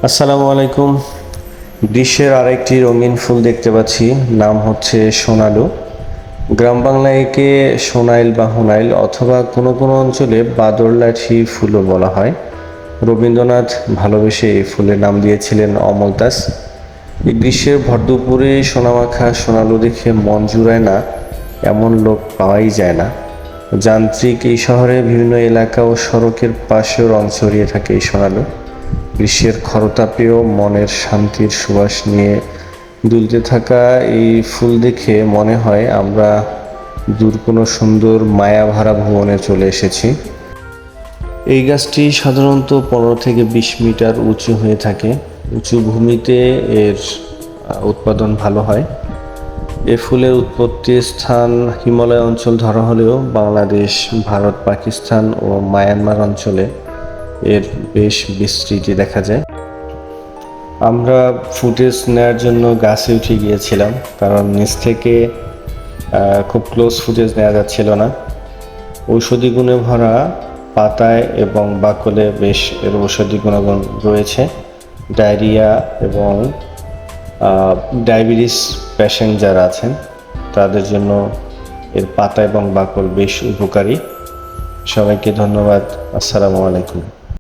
আসসালামু আলাইকুম। গ্রীষ্মের আরেকটি রঙিন ফুল দেখতে পাচ্ছি, নাম হচ্ছে সোনালু। গ্রাম বাংলায় একে সোনাইল বা হুনাইল অথবা কোনো কোনো অঞ্চলে বাদরলাঠি ফুলও বলা হয়। রবীন্দ্রনাথ ভালোবেসে এই ফুলের নাম দিয়েছিলেন অমলতাস। এই গ্রীষ্মের ভর দুপুরে সোনামাখা সোনালু দেখে মন জুড়ায় না এমন লোক পাওয়াই যায় না। যান্ত্রিক এই শহরে বিভিন্ন এলাকা ও সড়কের পাশেও রং ছড়িয়ে থাকে এই সোনালু। গ্রীষ্মের খরতাপেও মনের শান্তির সুবাস নিয়ে দুলতে থাকা এই ফুল দেখে মনে হয় আমরা দূর কোনো সুন্দর মায়াভরা ভুবনে চলে এসেছি। এই গাছটি সাধারণত 15 থেকে 20 মিটার উঁচু হয়ে থাকে। উঁচু ভূমিতে এর উৎপাদন ভালো হয়। এ ফুলের উৎপত্তি স্থান হিমালয় অঞ্চল ধরা হলেও বাংলাদেশ, ভারত, পাকিস্তান ও মায়ানমার অঞ্চলে এর বেশ বিস্তৃতি দেখা যায়। আমরা ফুটেজ নেওয়ার জন্য গাছে উঠে গিয়েছিলাম, কারণ নিচ থেকে খুব ক্লোজ ফুটেজ নেওয়া যাচ্ছিল না। ঔষধি গুণে ভরা পাতায় এবং বাকলে বেশ এর ঔষধি গুণাগুণ রয়েছে। ডায়রিয়া এবং ডায়াবেটিস পেশেন্ট যারা আছেন তাদের জন্য এর পাতা এবং বাকল বেশ উপকারী। সবাইকে ধন্যবাদ। আসসালামু আলাইকুম।